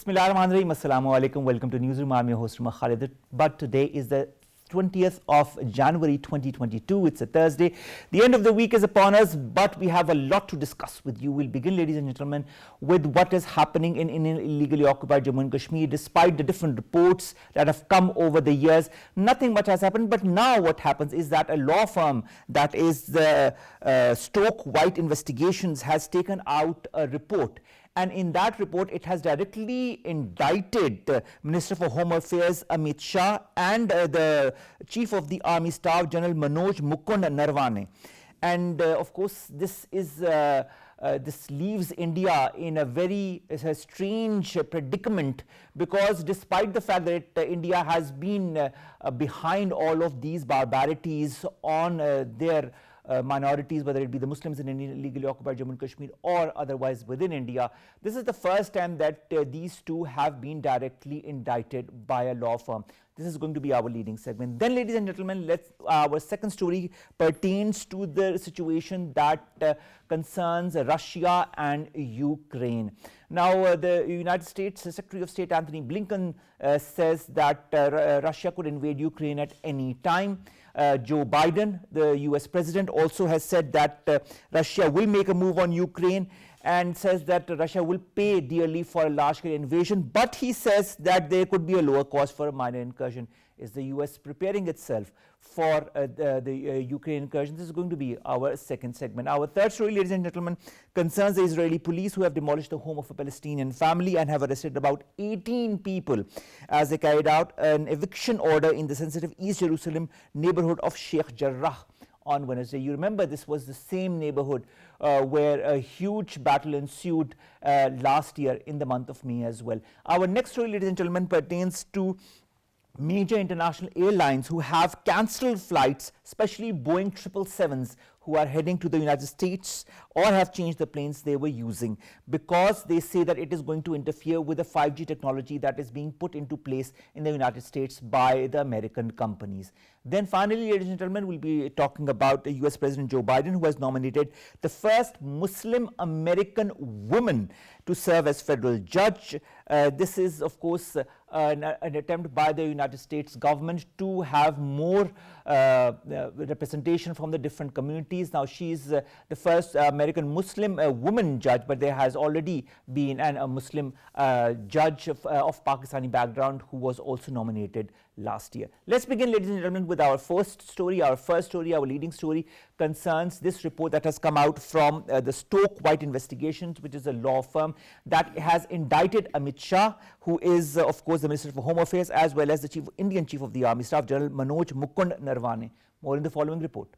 Bismillahirrahmanirrahim. Assalamu alaikum. Welcome to NEWSROOM. I'm your host, Khalid. But today is the 20th of January 2022. It's a Thursday. The end of the week is upon us, but we have a lot to discuss with you. We'll begin, ladies and gentlemen, with what is happening in illegally occupied Jammu and Kashmir. Despite the different reports that have come over the years, nothing much has happened. But now what happens is that a law firm, that is the Stoke White Investigations, has taken out a report. And in that report, it has directly indicted Minister for Home Affairs Amit Shah and the Chief of the Army Staff, General Manoj Mukund Narwane. And of course, this leaves India in a very strange predicament, because despite the fact that India has been behind all of these barbarities on their minorities, whether it be the Muslims in illegally occupied Jammu and Kashmir or otherwise within India, this is the first time that these two have been directly indicted by a law firm. This is going to be our leading segment. Then, ladies and gentlemen, our second story pertains to the situation that concerns Russia and Ukraine. Now, the United States Secretary of State Anthony Blinken says that Russia could invade Ukraine at any time. Joe Biden, the US president, also has said that Russia will make a move on Ukraine, and says that Russia will pay dearly for a large-scale invasion, but he says that there could be a lower cost for a minor incursion. Is the US preparing itself for the Ukraine incursion? This is going to be our second segment. Our third story, ladies and gentlemen, concerns the Israeli police, who have demolished the home of a Palestinian family and have arrested about 18 people as they carried out an eviction order in the sensitive East Jerusalem neighborhood of Sheikh Jarrah on Wednesday. You remember, this was the same neighborhood where a huge battle ensued last year in the month of May as well. Our next story, ladies and gentlemen, pertains to major international airlines who have cancelled flights, especially Boeing 777s, who are heading to the United States or have changed the planes they were using, because they say that it is going to interfere with the 5G technology that is being put into place in the United States by the American companies. Then finally, ladies and gentlemen, we'll be talking about US President Joe Biden, who has nominated the first Muslim American woman to serve as federal judge. This is, of course, an attempt by the United States government to have more representation from the different communities. Now, she's the first American Muslim woman judge, but there has already been a Muslim judge of Pakistani background who was also nominated last year. Let's begin, ladies and gentlemen, with our first story. Our first story, our leading story, concerns this report that has come out from the Stoke White Investigations, which is a law firm that has indicted Amit Shah, who is, of course, the Minister for Home Affairs, as well as the Indian Chief of the Army Staff, General Manoj Mukund Narwane. More in the following report.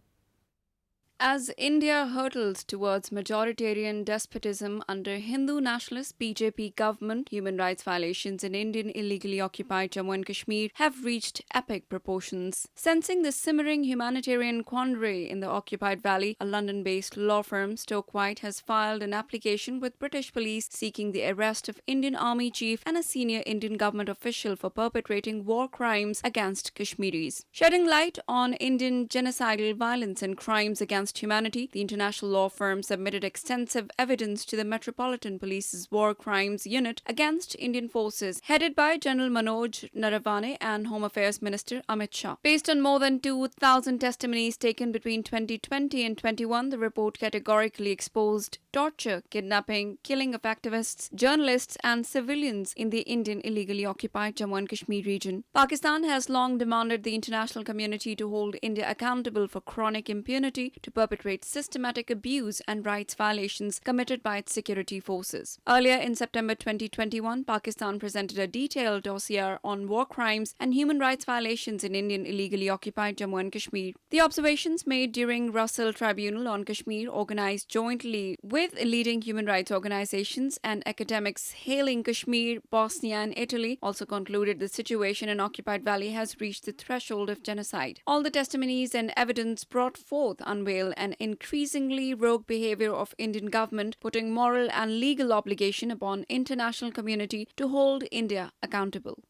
As India hurtles towards majoritarian despotism under Hindu nationalist BJP government, human rights violations in Indian illegally occupied Jammu and Kashmir have reached epic proportions. Sensing the simmering humanitarian quandary in the occupied valley, a London-based law firm, Stoke White, has filed an application with British police seeking the arrest of Indian Army chief and a senior Indian government official for perpetrating war crimes against Kashmiris. Shedding light on Indian genocidal violence and crimes against humanity, the international law firm submitted extensive evidence to the Metropolitan Police's War Crimes Unit against Indian forces, headed by General Manoj Narwane and Home Affairs Minister Amit Shah. Based on more than 2,000 testimonies taken between 2020 and 21, the report categorically exposed torture, kidnapping, killing of activists, journalists and civilians in the Indian illegally occupied Jammu and Kashmir region. Pakistan has long demanded the international community to hold India accountable for chronic impunity, to perpetrate systematic abuse and rights violations committed by its security forces. Earlier in September 2021, Pakistan presented a detailed dossier on war crimes and human rights violations in Indian illegally occupied Jammu and Kashmir. The observations made during Russell Tribunal on Kashmir, organized jointly with leading human rights organizations and academics hailing Kashmir, Bosnia and Italy, also concluded the situation in occupied valley has reached the threshold of genocide. All the testimonies and evidence brought forth unveil an increasingly rogue behavior of Indian government, putting moral and legal obligation upon international community to hold India accountable.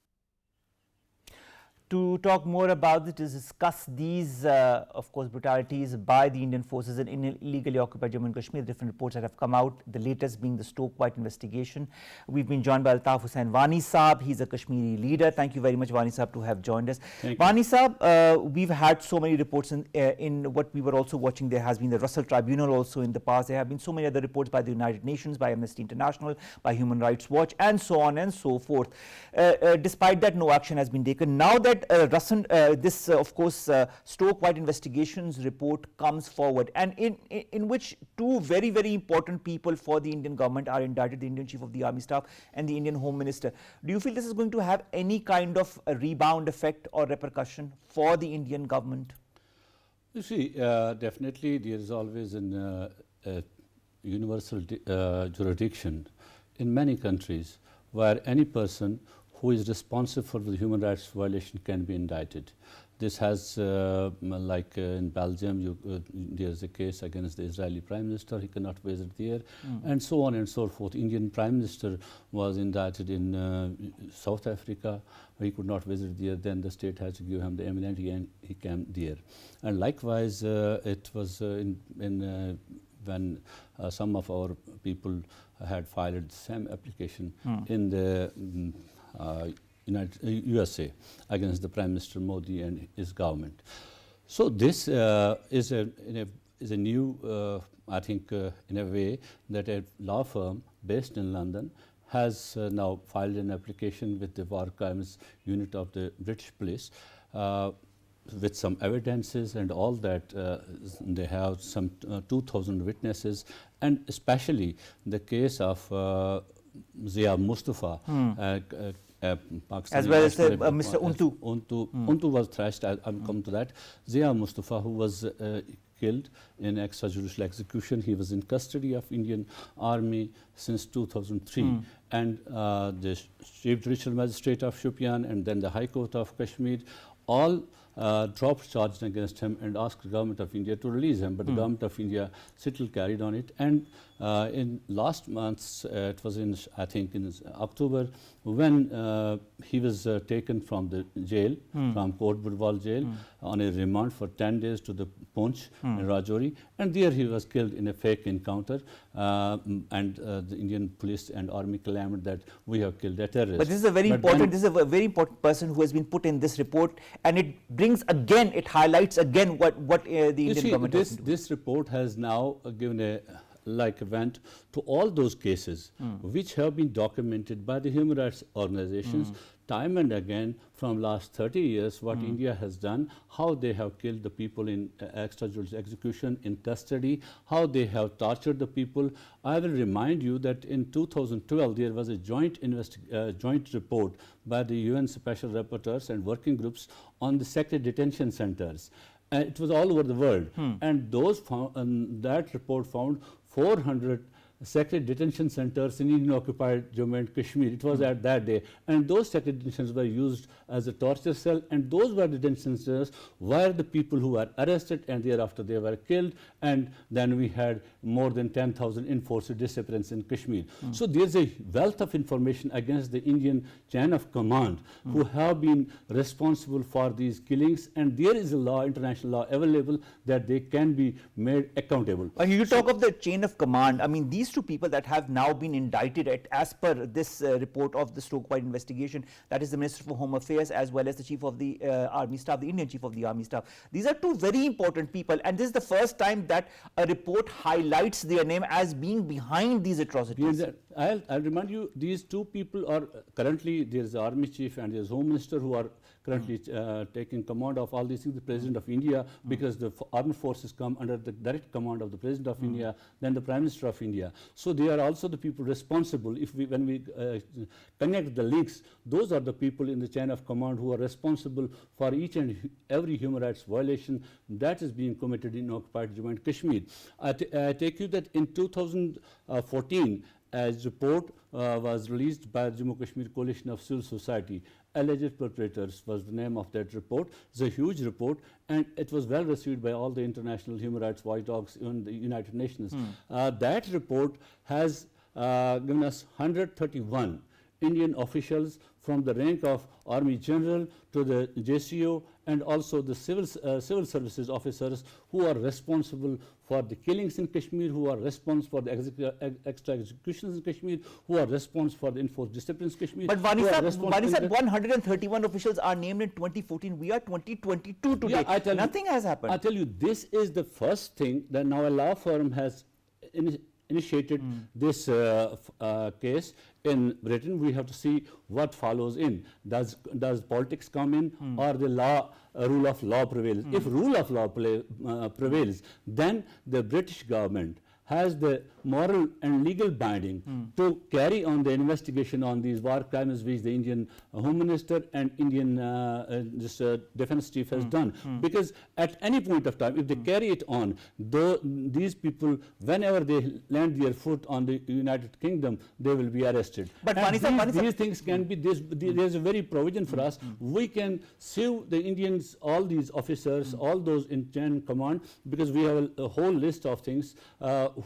To talk more about this, to discuss these, of course, brutalities by the Indian forces in illegally occupied Jammu and Kashmir, different reports that have come out, the latest being the Stoke White investigation. We've been joined by Altaf Hussain Wani Saab. He's a Kashmiri leader. Thank you very much, Wani Saab, to have joined us. Wani Saab, we've had so many reports in what we were also watching. There has been the Russell Tribunal also in the past. There have been so many other reports by the United Nations, by Amnesty International, by Human Rights Watch, and so on and so forth. Despite that, no action has been taken. Now that of course, Stoke White investigations report comes forward, and in which two very, very important people for the Indian government are indicted, the Indian Chief of the Army Staff and the Indian Home Minister. Do you feel this is going to have any kind of a rebound effect or repercussion for the Indian government? You see, definitely there is always a universal jurisdiction in many countries where any person who is responsible for the human rights violation can be indicted. This has, like in Belgium, there is a case against the Israeli Prime Minister, he cannot visit there, and so on and so forth. Indian Prime Minister was indicted in South Africa, he could not visit there, then the state has to give him the immunity and he came there. And likewise, it was when some of our people had filed the same application in the USA against the Prime Minister Modi and his government. So this is a new, I think, in a way that a law firm based in London has now filed an application with the War Crimes Unit of the British Police with some evidences and all that. They have some 2,000 witnesses, and especially the case of Zia Mustafa, as well as Mr. Untu. Untu was thrashed. I'll come to that. Zia Mustafa, who was killed in extrajudicial execution, he was in custody of Indian Army since 2003, and the Chief Judicial Magistrate of Shopian and then the High Court of Kashmir all dropped charges against him and asked the government of India to release him, but the government of India still carried on it. And in last month, it was in, I think, in October, when he was taken from the jail, from Court Budwal jail, on a remand for 10 days to the Poonch in Rajouri, and there he was killed in a fake encounter, and the Indian police and army claimed that we have killed a terrorist. But this is a very important, this is a very important person who has been put in this report, and it brings again, it highlights again what the Indian government has been doing. This report has now given a vent to all those cases which have been documented by the human rights organizations time and again from last 30 years, what India has done, how they have killed the people in extrajudicial execution, in custody, how they have tortured the people. I will remind you that in 2012 there was a joint report by the UN Special Rapporteurs and working groups on the secret detention centers. It was all over the world, and that report found 400 secret detention centers in Indian occupied Jammu and Kashmir. It was at that day, and those secret detentions were used as a torture cell, and those were detention centers where the people who were arrested and thereafter they were killed, and then we had more than 10,000 enforced disappearance in Kashmir. So there's a wealth of information against the Indian chain of command who have been responsible for these killings, and there is a law, international law available that they can be made accountable. You talk of the chain of command. I mean, these two people that have now been indicted as per this report of the Stoke White investigation, that is the Minister for Home Affairs as well as the Chief of the Army Staff, the Indian Chief of the Army Staff. These are two very important people, and this is the first time that a report highlights their name as being behind these atrocities. I'll remind you, these two people are currently, there is the Army Chief and there is Home Minister who are currently taking command of all these things, the President of India, because the armed forces come under the direct command of the President of India, then the Prime Minister of India. So they are also the people responsible. When we connect the links, those are the people in the chain of command who are responsible for each and every human rights violation that is being committed in occupied Jammu and Kashmir. I take you that in 2014, a report was released by the Jammu Kashmir Coalition of Civil Society. Alleged perpetrators was the name of that report. It's a huge report, and it was well received by all the international human rights watchdogs in the United Nations. That report has given us 131 Indian officials from the rank of Army General to the JCO and also the civil services officers who are responsible for the killings in Kashmir, who are responsible for the extra executions in Kashmir, who are responsible for the enforced disciplines in Kashmir. But Vani sir, 131 officials are named in 2014. We are 2022 today. Yeah, nothing has happened. I tell you, this is the first thing that now a law firm has initiated this case in Britain. We have to see what follows in. Does politics come in or the rule of law prevails? If rule of law prevails, then the British government has the moral and legal binding to carry on the investigation on these war crimes which the Indian Home Minister and Indian Defence Chief has done. Because at any point of time, if they carry it on, these people, whenever they land their foot on the United Kingdom, they will be arrested. But these things can be, there's a very provision for us. We can sue the Indians, all these officers, all those in chain of command, because we have a whole list of things.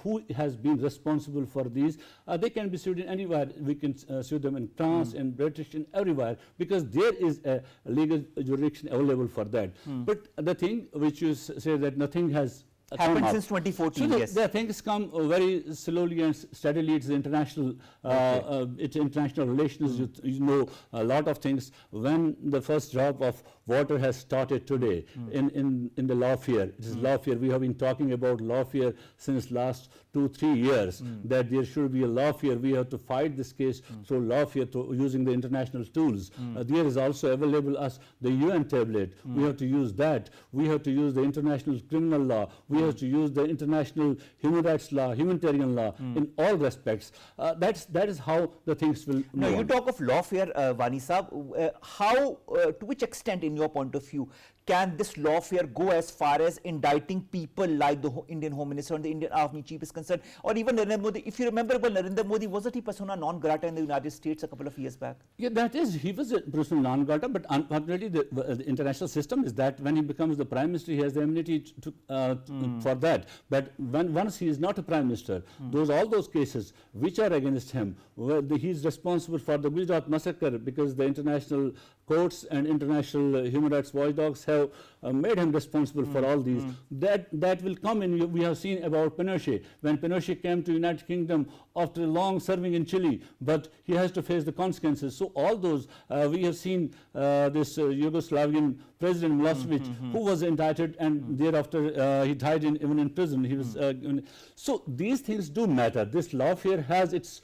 Who has been responsible for these? They can be sued in anywhere. We can sue them in France, in British, in everywhere, because there is a legal jurisdiction available for that. But the thing which you say that nothing has happened since 2014. So yes. the things come very slowly and steadily. It's international. It's international relations. You know a lot of things. When the first drop of water has started today in the lawfare, it is lawfare. We have been talking about lawfare since last 2-3 years. That there should be a lawfare. We have to fight this case through lawfare, using the international tools. There is also available us the UN tablet. We have to use that. We have to use the international criminal law. We have to use the international human rights law, humanitarian law in all respects. That is how the things will Now move you on. talk of lawfare, Vani Saab. How, to which extent in your point of view, can this lawfare go as far as indicting people like the Indian Home Minister and the Indian Army Chief is concerned, or even Narendra Modi? If you remember, well, Narendra Modi, wasn't he persona non grata in the United States a couple of years back? Yeah, that is, he was a persona non grata, but unfortunately the international system is that when he becomes the Prime Minister, he has the immunity for that. But once he is not a Prime Minister, all those cases which are against him, he is responsible for the Gujarat massacre, because the international courts and international human rights watchdogs have made him responsible for all these. That will come in. We have seen about Pinochet. When Pinochet came to United Kingdom after long serving in Chile, but he has to face the consequences. So all those, we have seen this Yugoslavian President Milosevic, who was indicted, and thereafter he died even in prison. He was so these things do matter. This lawfare has its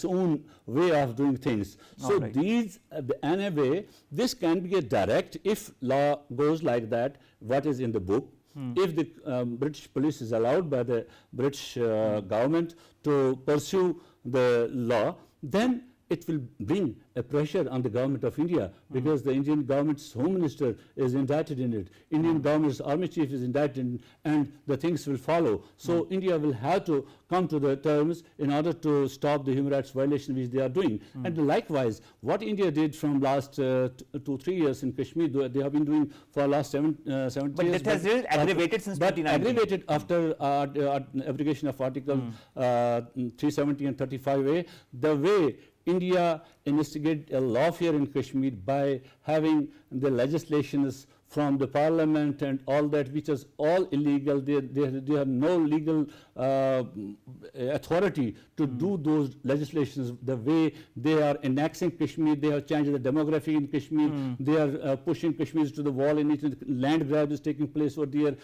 own way of doing things. So these, in a way, this can be a direct, if law goes like that, what is in the book. If the British police is allowed by the British government to pursue the law, then it will bring a pressure on the government of India, because the Indian government's Home Minister is indicted in it, Indian government's Army Chief is indicted in, and the things will follow. So India will have to come to the terms in order to stop the human rights violation which they are doing. And likewise, what India did from last 2-3 years in Kashmir, they have been doing for last 7 years. But that has really aggravated since 2019. Aggravated after application of Article 370 and 35A, the way India investigated a lawfare in Kashmir by having the legislations from the parliament and all that, which is all illegal. They have no legal authority to do those legislations the way they are annexing Kashmir. They have changed the demography in Kashmir. They are pushing Kashmir to the wall. In it, land grab is taking place over there.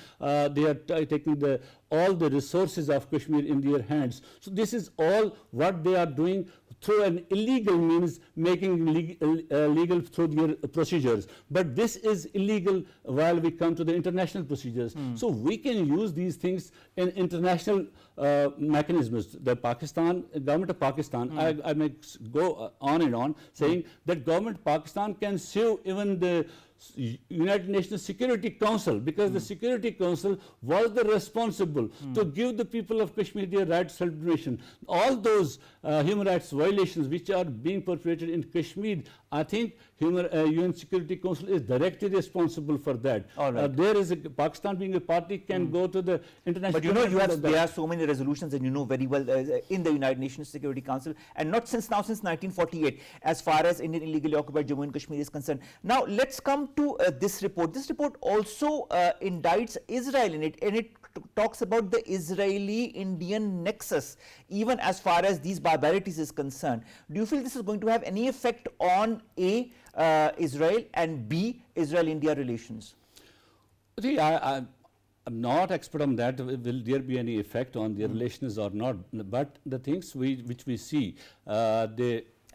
They are taking all the resources of Kashmir in their hands. So this is all what they are doing through an illegal means, making legal through their procedures. But this is illegal while we come to the international procedures. So we can use these things in international mechanisms. The government of Pakistan, I may go on and on saying that government of Pakistan can sue even the United Nations Security Council, because the Security Council was the responsible to give the people of Kashmir their right to self-determination. All those human rights violations which are being perpetrated in Kashmir, I think UN Security Council is directly responsible for that. There is Pakistan being a party can go to the international. But you know, there are so many resolutions, and you know very well in the United Nations Security Council, and not since 1948, as far as Indian illegally occupied Jammu and Kashmir is concerned. Now let's come to this report. This report also indicts Israel in it, and it talks about the Israeli-Indian nexus, even as far as these barbarities is concerned. Do you feel this is going to have any effect on A, Israel, and B, Israel-India relations? See, I'm not expert on that. Will there be any effect on their relations or not? But the things which we see,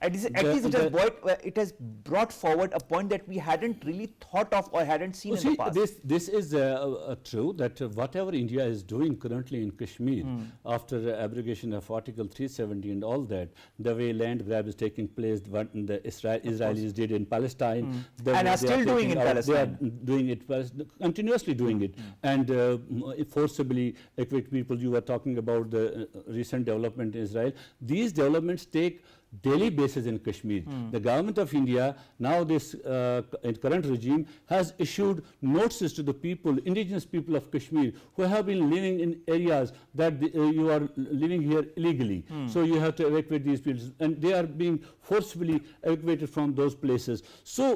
At least it has brought forward a point that we hadn't really thought of or hadn't seen in the past. This is true, that whatever India is doing currently in Kashmir, after abrogation of Article 370 and all that, the way land grab is taking place, what the Israelis did in Palestine, and are still doing in Palestine. They are doing it, continuously doing it, and forcibly evict people. You were talking about the recent development in Israel. These developments take daily basis in Kashmir. The government of India, now this current regime, has issued notices to the people, indigenous people of Kashmir, who have been living in areas that you are living here illegally. So you have to evacuate these people, and they are being forcibly evacuated from those places. So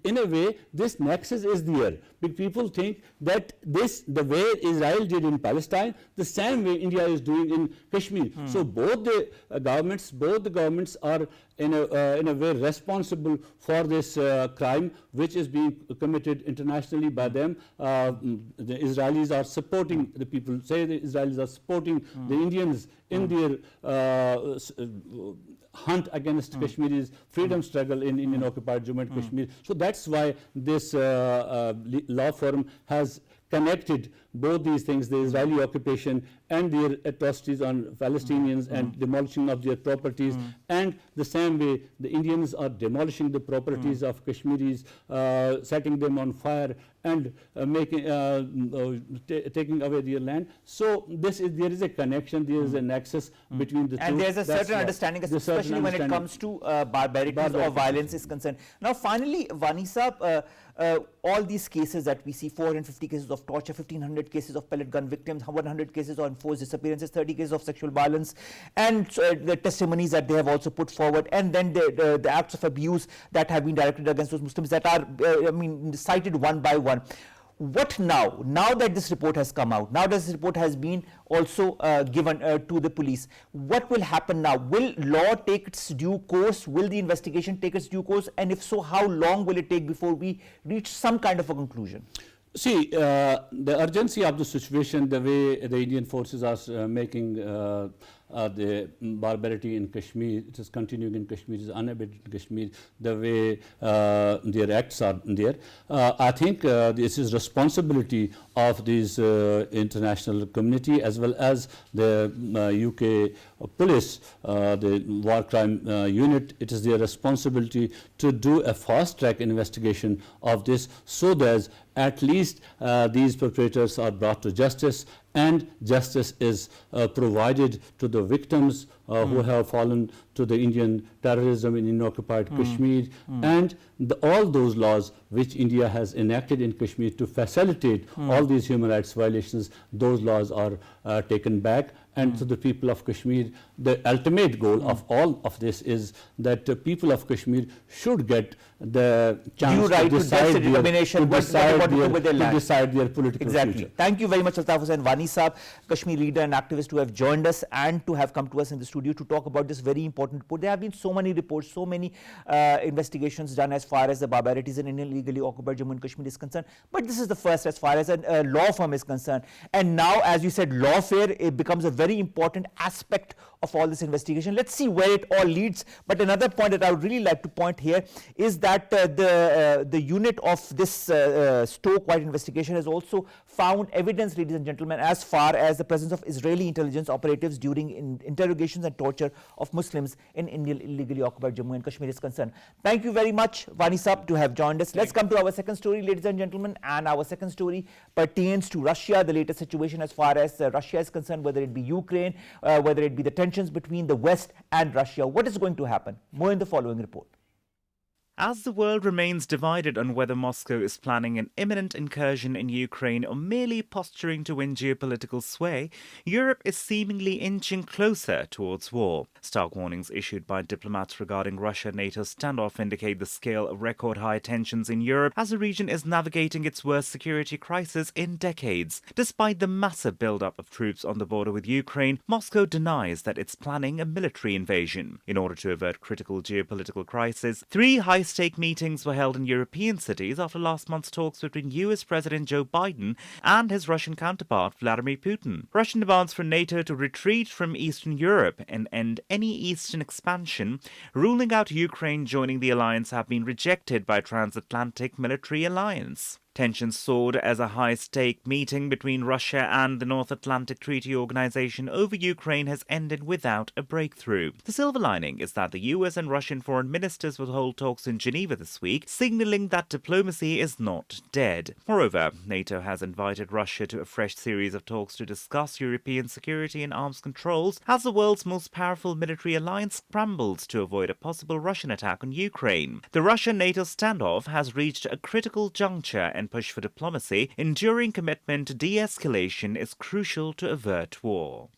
in a way, this nexus is there. But people think that the way Israel did in Palestine, the same way India is doing in Kashmir. So both the governments are in a way responsible for this crime, which is being committed internationally by them. The Israelis are supporting, the people say the Israelis are supporting the Indians in their hunt against Kashmiri's freedom struggle in Indian occupied Jammu and Kashmir. So that's why this law firm has connected both these things, the Israeli occupation and their atrocities on Palestinians and demolishing of their properties, and the same way the Indians are demolishing the properties of Kashmiris, setting them on fire and taking away their land. So there is a connection, there is a nexus between the two. And there's a certain understanding, especially when it comes to barbarities or violence is concerned. Now finally, Vani Saab, all these cases that we see, 450 cases of torture, 1500 cases of pellet gun victims, 100 cases of enforced disappearances, 30 cases of sexual violence, and the testimonies that they have also put forward, and then the acts of abuse that have been directed against those Muslims that are cited one by one. What now? Now that this report has come out, now that this report has been also given to the police, what will happen now? Will law take its due course? Will the investigation take its due course? And if so, how long will it take before we reach some kind of a conclusion? See, the urgency of the situation, the way the Indian forces are making the barbarity in Kashmir, it is continuing in Kashmir, it is unabated in Kashmir, the way their acts are there. I think this is responsibility of this international community as well as the UK police, the war crime unit. It is their responsibility to do a fast track investigation of this, so that at least these perpetrators are brought to justice, and justice is provided to the victims who have fallen to the Indian terrorism in occupied Kashmir, and all those laws which India has enacted in Kashmir to facilitate all these human rights violations, those laws are taken back. And to the people of Kashmir, the ultimate goal of all of this is that the people of Kashmir should get the chance to decide their political future. Thank you very much, Altaf Hussain, Vani Saab, Kashmir leader and activist, to have joined us and to have come to us in the studio to talk about this very important report. There have been so many reports, so many investigations done as far as the barbarities in Indian illegally occupied Jammu and Kashmir is concerned, but this is the first as far as a law firm is concerned. And now, as you said, lawfare, it becomes a very important aspect of all this investigation. Let's see where it all leads. But another point that I would really like to point here is that the unit of this Stoke White investigation has also found evidence, ladies and gentlemen, as far as the presence of Israeli intelligence operatives during interrogations and torture of Muslims in Indian illegally occupied Jammu and Kashmir is concerned. Thank you very much, Vani Saab, to have joined us. Let's come to our second story, ladies and gentlemen, and our second story pertains to Russia, the latest situation as far as Russia is concerned, whether it be Ukraine, whether it be the tensions between the West and Russia. What is going to happen? More in the following report. As the world remains divided on whether Moscow is planning an imminent incursion in Ukraine or merely posturing to win geopolitical sway, Europe is seemingly inching closer towards war. Stark warnings issued by diplomats regarding Russia-NATO standoff indicate the scale of record-high tensions in Europe as the region is navigating its worst security crisis in decades. Despite the massive build-up of troops on the border with Ukraine, Moscow denies that it's planning a military invasion. In order to avert critical geopolitical crisis, three high-stake meetings were held in European cities after last month's talks between US President Joe Biden and his Russian counterpart Vladimir Putin. Russian demands for NATO to retreat from Eastern Europe and end any Eastern expansion, ruling out Ukraine joining the alliance, have been rejected by Transatlantic Military Alliance. Tensions soared as a high-stake meeting between Russia and the North Atlantic Treaty Organization over Ukraine has ended without a breakthrough. The silver lining is that the US and Russian foreign ministers will hold talks in Geneva this week, signaling that diplomacy is not dead. Moreover, NATO has invited Russia to a fresh series of talks to discuss European security and arms controls as the world's most powerful military alliance scrambles to avoid a possible Russian attack on Ukraine. The Russia-NATO standoff has reached a critical juncture and push for diplomacy. Enduring commitment to de-escalation is crucial to avert war.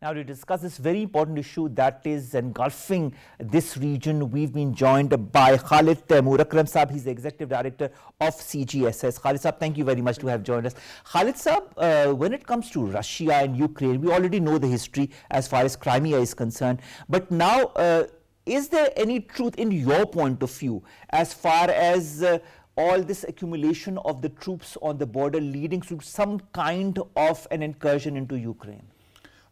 Now, to discuss this very important issue that is engulfing this region, we've been joined by Khalid Taimur. Akram Saab, he's the Executive Director of CGSS. Khalid Saab, thank you very much to have joined us. Khalid Saab, when it comes to Russia and Ukraine, we already know the history as far as Crimea is concerned. But now, is there any truth in your point of view as far as all this accumulation of the troops on the border leading to some kind of an incursion into Ukraine?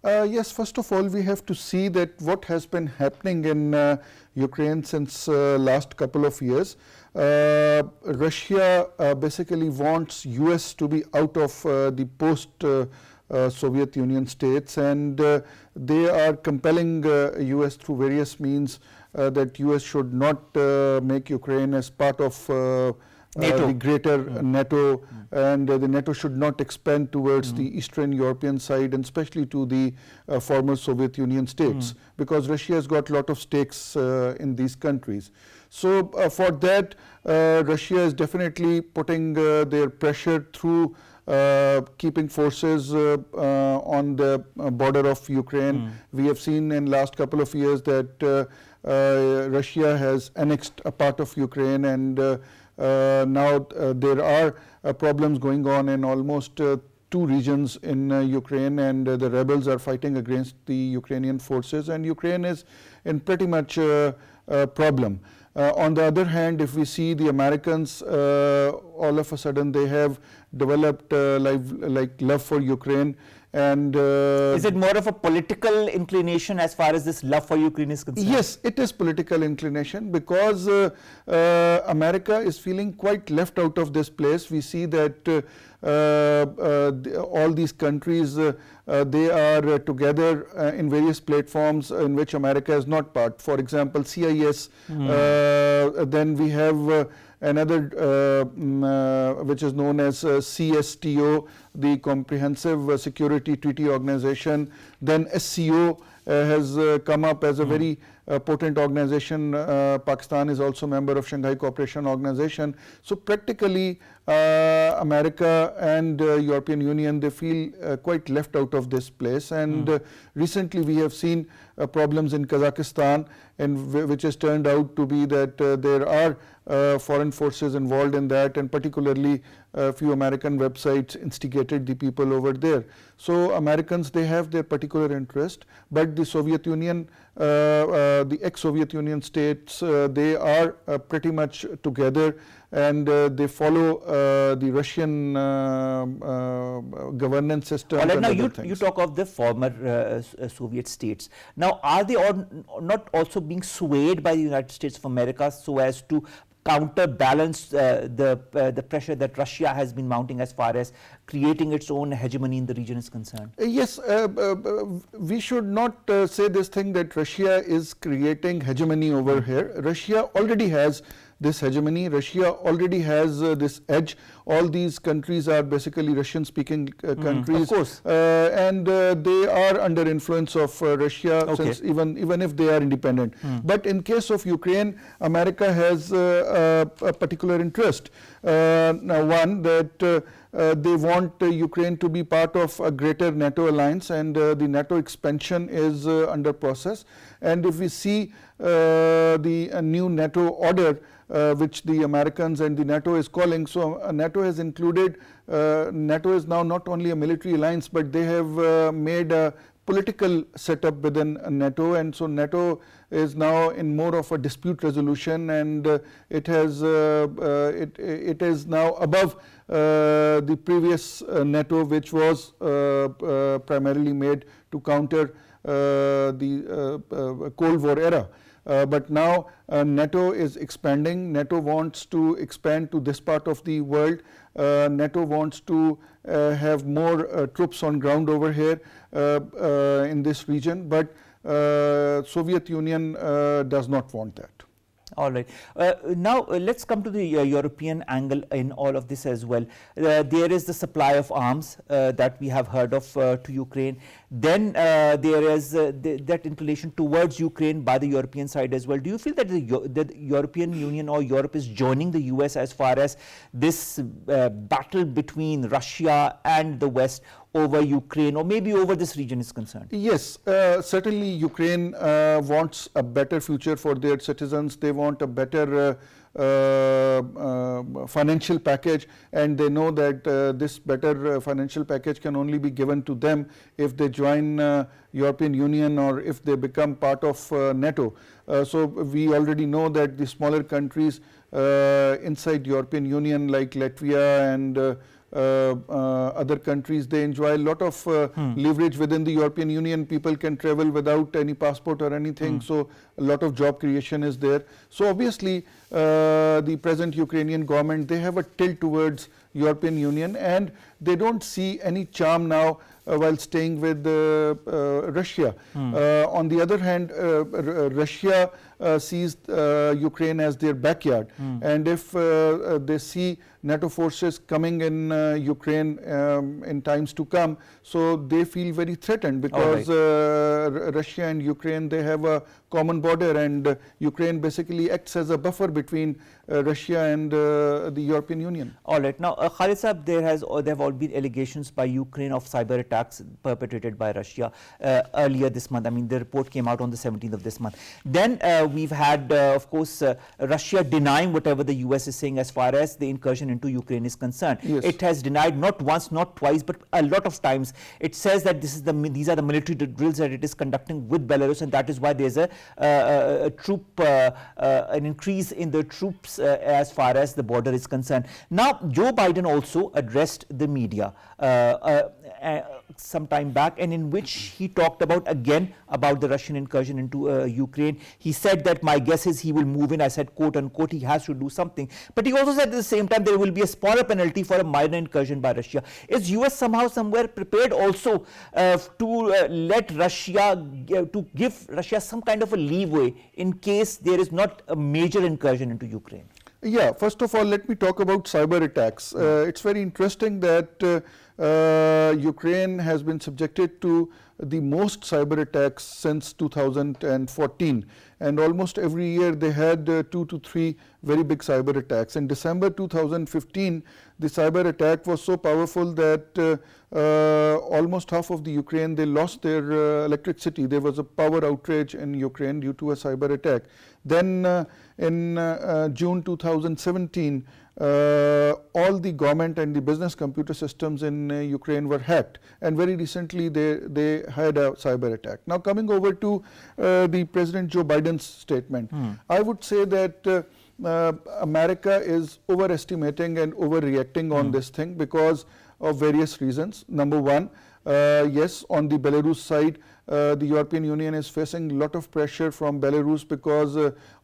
Yes, first of all, we have to see that what has been happening in Ukraine since last couple of years. Russia basically wants US to be out of the post-Soviet Union states, and they are compelling US through various means that US should not make Ukraine as part of the greater NATO, and the NATO should not expand towards the Eastern European side, and especially to the former Soviet Union states, because Russia has got a lot of stakes in these countries. So for that, Russia is definitely putting their pressure through keeping forces on the border of Ukraine. We have seen in last couple of years that Russia has annexed a part of Ukraine, and now there are problems going on in almost two regions in Ukraine, and the rebels are fighting against the Ukrainian forces, and Ukraine is in pretty much a problem. On the other hand, if we see the Americans, all of a sudden they have developed like love for Ukraine. And is it more of a political inclination as far as this love for Ukraine is concerned? Yes, it is political inclination, because America is feeling quite left out of this place. We see that all these countries, they are together in various platforms in which America is not part. For example, CIS, then we have another which is known as CSTO, the Comprehensive Security Treaty Organization. Then SCO has come up as a very potent organization. Pakistan is also a member of Shanghai Cooperation Organization. So practically America and European Union, they feel quite left out of this place. And recently we have seen problems in Kazakhstan, and which has turned out to be that there are foreign forces involved in that, and particularly a few American websites instigated the people over there. So Americans, they have their particular interest, but the Soviet Union, the ex-Soviet Union states, they are pretty much together, and they follow the Russian governance system. All right, now you talk of the former Soviet states. Now, are they not also being swayed by the United States of America so as to counterbalance the pressure that Russia has been mounting as far as creating its own hegemony in the region is concerned? Yes, we should not say this thing that Russia is creating hegemony over here. Russia already has this hegemony. Russia already has this edge. All these countries are basically Russian-speaking countries, of course. And they are under influence of Russia, since even if they are independent. But in case of Ukraine, America has a particular interest. Now, one, that they want Ukraine to be part of a greater NATO alliance, and the NATO expansion is under process. And if we see the new NATO order, which the Americans and the NATO is calling, so NATO has included, NATO is now not only a military alliance, but they have made a political setup within NATO, and so NATO is now in more of a dispute resolution, and it has it is now above the previous NATO, which was primarily made to counter the Cold War era. But now NATO is expanding. NATO wants to expand to this part of the world. NATO wants to have more troops on ground over here in this region, but Soviet Union does not want that. All right. Now, let's come to the European angle in all of this as well. There is the supply of arms that we have heard of to Ukraine. Then there is that inclination towards Ukraine by the European side as well. Do you feel that the European Union or Europe is joining the US as far as this battle between Russia and the West over Ukraine, or maybe over this region, is concerned? Yes, certainly Ukraine wants a better future for their citizens. They want a better financial package, and they know that this better financial package can only be given to them if they join European Union or if they become part of NATO. So we already know that the smaller countries inside European Union, like Latvia and other countries, they enjoy a lot of leverage within the European Union. People can travel without any passport or anything, so a lot of job creation is there. So obviously the present Ukrainian government, they have a tilt towards European Union, and they don't see any charm now while staying with Russia. On the other hand, Russia sees Ukraine as their backyard, and if they see NATO forces coming in Ukraine in times to come, so they feel very threatened, because Russia and Ukraine, they have a common border, and Ukraine basically acts as a buffer between Russia and the European Union. All right. Now, Khalid Sahab, there have all been allegations by Ukraine of cyber attacks perpetrated by Russia earlier this month. I mean, the report came out on the 17th of this month. Then we've had, of course, Russia denying whatever the US is saying as far as the incursion into Ukraine is concerned. Yes. It has denied not once, not twice, but a lot of times. It says that these are the military drills that it is conducting with Belarus, and that is why there's an increase in the troops as far as the border is concerned. Now, Joe Biden also addressed the media some time back, and in which he talked about the Russian incursion into Ukraine. He said that my guess is he will move in. I said, quote unquote, he has to do something. But he also said at the same time there will be a smaller penalty for a minor incursion by Russia. Is US somehow somewhere prepared also to let Russia, to give Russia some kind of a leeway in case there is not a major incursion into Ukraine? Yeah, first of all, let me talk about cyber attacks. It's very interesting that Ukraine has been subjected to the most cyber attacks since 2014, and almost every year they had 2 to 3 very big cyber attacks. In December 2015, the cyber attack was so powerful that almost half of the Ukraine, they lost their electricity. There was a power outrage in Ukraine due to a cyber attack. Then in June 2017, all the government and the business computer systems in Ukraine were hacked, and very recently they had a cyber attack. Now, coming over to the President Joe Biden's statement, I would say that America is overestimating and overreacting on this thing because of various reasons. Number one, yes, on the Belarus side, the European Union is facing a lot of pressure from Belarus because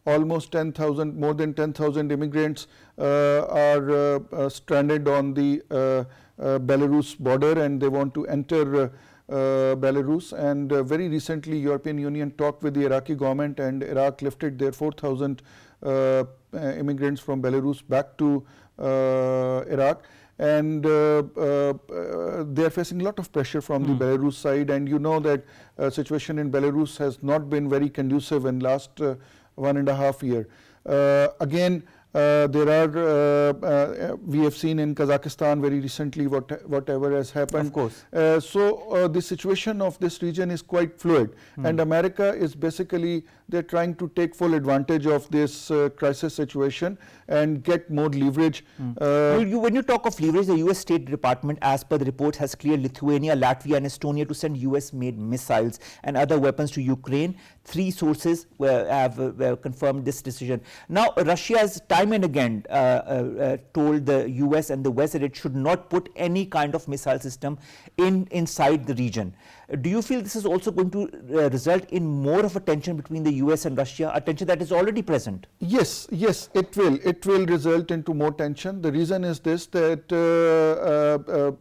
almost 10,000, more than 10,000 immigrants are stranded on the Belarus border, and they want to enter Belarus. And very recently European Union talked with the Iraqi government, and Iraq lifted their 4,000 immigrants from Belarus back to Iraq. And they are facing a lot of pressure from the Belarus side, and you know that situation in Belarus has not been very conducive in last 1.5 years. Again, there are, we have seen in Kazakhstan very recently whatever has happened. Of course. So the situation of this region is quite fluid, and America is basically, they're trying to take full advantage of this crisis situation and get more leverage. When you talk of leverage, the US State Department, as per the reports, has cleared Lithuania, Latvia and Estonia to send US-made missiles and other weapons to Ukraine. 3 sources have confirmed this decision. Now, Russia has time and again told the US and the West that it should not put any kind of missile system inside the region. Do you feel this is also going to result in more of a tension between the US and Russia, a tension that is already present? Yes, yes, it will. It will result into more tension. The reason is this, that the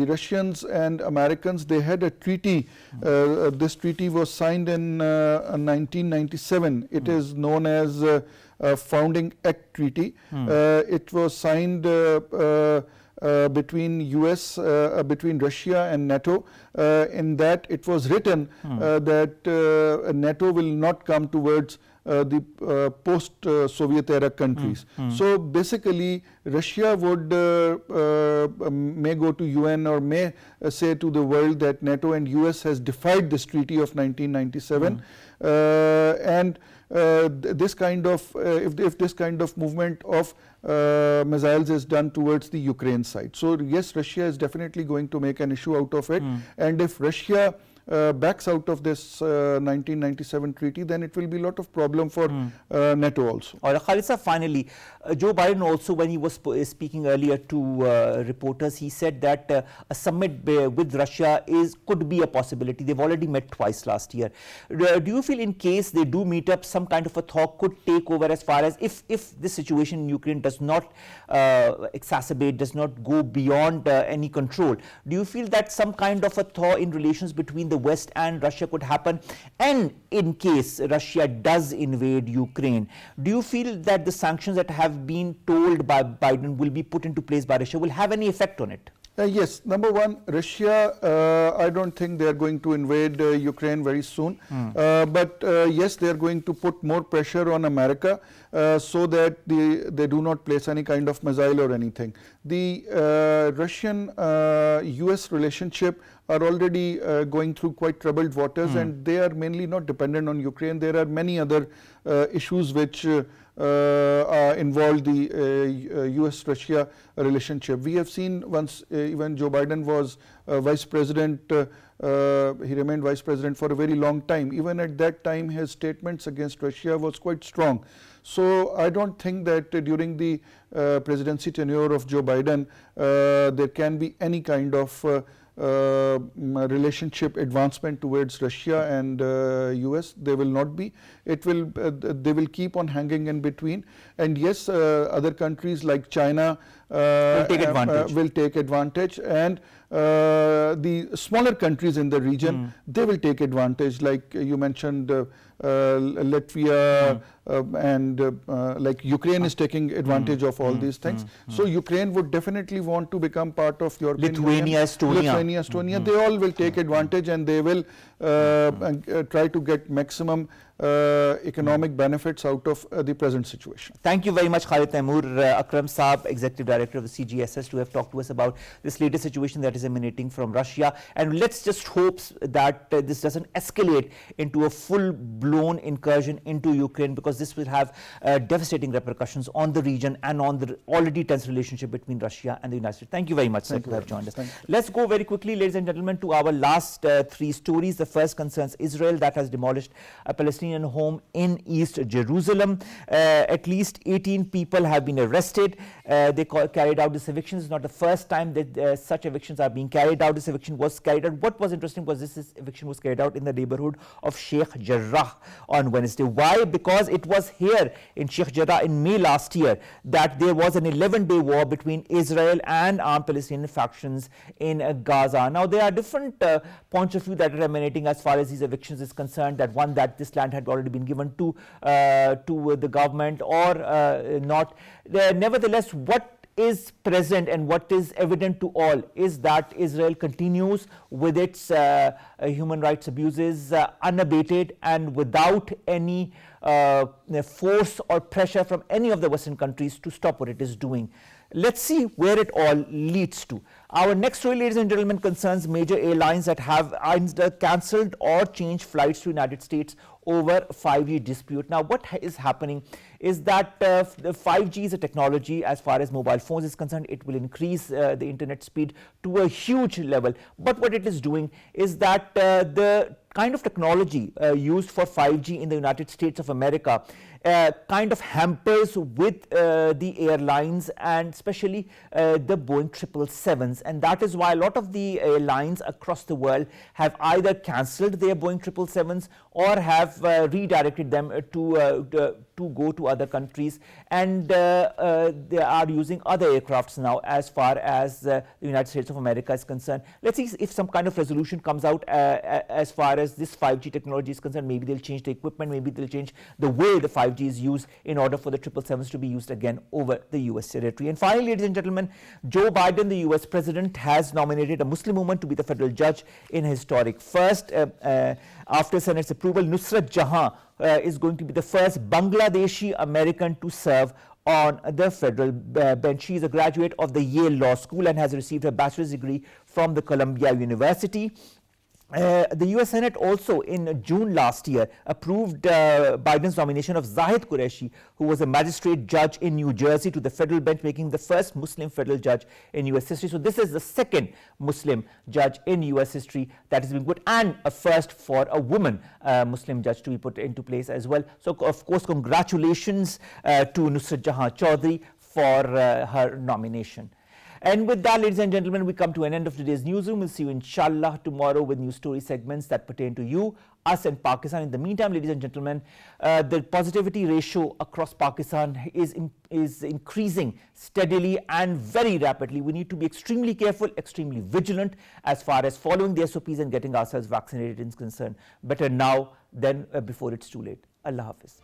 Russians and Americans, they had a treaty. This treaty was signed in 1997. It is known as Founding Act Treaty. It was signed between US, between Russia and NATO. In that it was written that NATO will not come towards the post-Soviet era countries. So basically Russia would may go to UN or may say to the world that NATO and US has defied this treaty of 1997. And this kind of, if this kind of movement of missiles is done towards the Ukraine side. So yes, Russia is definitely going to make an issue out of it. And if Russia backs out of this 1997 treaty, then it will be a lot of problem for NATO also. Or Khalid, finally, Joe Biden also, when he was speaking earlier to reporters, he said that a summit with Russia could be a possibility. They've already met twice last year. Do you feel in case they do meet up, some kind of a thaw could take over, as far as if this situation in Ukraine does not exacerbate, does not go beyond any control? Do you feel that some kind of a thaw in relations between the West and Russia could happen? And in case Russia does invade Ukraine, do you feel that the sanctions that have been told by Biden will be put into place by Russia will have any effect on it? Yes, number one, Russia, I don't think they are going to invade Ukraine very soon. But yes, they are going to put more pressure on America so that they do not place any kind of missile or anything. The Russian-US relationship are already going through quite troubled waters, and they are mainly not dependent on Ukraine. There are many other issues which involve the US-Russia relationship. We have seen once even Joe Biden was vice president, he remained vice president for a very long time. Even at that time, his statements against Russia was quite strong. So I don't think that during the presidency tenure of Joe Biden, there can be any kind of relationship advancement towards Russia and US. There will not be. It will. They will keep on hanging in between. And yes, other countries like China will take advantage. And the smaller countries in the region, they will take advantage. Like you mentioned, Latvia and like Ukraine is taking advantage of all these things. So Ukraine would definitely want to become part of European Lithuania, Union. Estonia, they all will take advantage, and they will try to get maximum economic benefits out of the present situation. Thank you very much, Khalid, Taimur, Akram Saab, Executive Director of the CGSS, to have talked to us about this latest situation that is emanating from Russia. And let's just hope that this doesn't escalate into a full-blown incursion into Ukraine, because this will have devastating repercussions on the region and on the already tense relationship between Russia and the United States. Thank you very much, sir, to have joined us. Let's go very quickly, ladies and gentlemen, to our last 3 stories. The first concerns Israel, that has demolished a Palestinian home in East Jerusalem. At least 18 people have been arrested. They carried out this eviction. It's not the first time that such evictions are being carried out. This eviction was carried out. What was interesting was this eviction was carried out in the neighborhood of Sheikh Jarrah on Wednesday. Why? Because it was here in Sheikh Jarrah in May last year that there was an 11-day war between Israel and armed Palestinian factions in Gaza. Now, there are different points of view that are emanating as far as these evictions is concerned, that one, that this land had already been given to the government or not. Nevertheless, what is present and what is evident to all is that Israel continues with its human rights abuses unabated and without any force or pressure from any of the Western countries to stop what it is doing. Let's see where it all leads to. Our next story, ladies and gentlemen, concerns major airlines that have either cancelled or changed flights to United States over 5G dispute. Now, what is happening is that the 5G is a technology as far as mobile phones is concerned. It will increase the internet speed to a huge level. But what it is doing is that the kind of technology used for 5G in the United States of America kind of hampers with the airlines and especially the Boeing 777s, and that is why a lot of the airlines across the world have either cancelled their Boeing 777s or have redirected them to go to other countries, and they are using other aircrafts now as far as the United States of America is concerned. Let's see if some kind of resolution comes out as far as this 5G technology is concerned. Maybe they'll change the equipment, maybe they'll change the way the 5G is used in order for the 777s to be used again over the US territory. And finally, ladies and gentlemen, Joe Biden, the US president, has nominated a Muslim woman to be the federal judge in a historic first. After Senate's approval, Nusrat Jahan is going to be the first Bangladeshi American to serve on the federal bench. She is a graduate of the Yale Law School and has received her bachelor's degree from the Columbia University. The US Senate also in June last year approved Biden's nomination of Zahid Qureshi, who was a magistrate judge in New Jersey, to the federal bench, making the first Muslim federal judge in US history. So this is the second Muslim judge in US history that has been put, and a first for a woman Muslim judge to be put into place as well. So of course, congratulations to Nusrat Jahan Chaudhary for her nomination. And with that, ladies and gentlemen, we come to an end of today's newsroom. We'll see you inshallah tomorrow with news story segments that pertain to you, us and Pakistan. In the meantime, ladies and gentlemen, the positivity ratio across Pakistan is increasing steadily and very rapidly. We need to be extremely careful, extremely vigilant as far as following the SOPs and getting ourselves vaccinated is concerned. Better now than before it's too late. Allah Hafiz.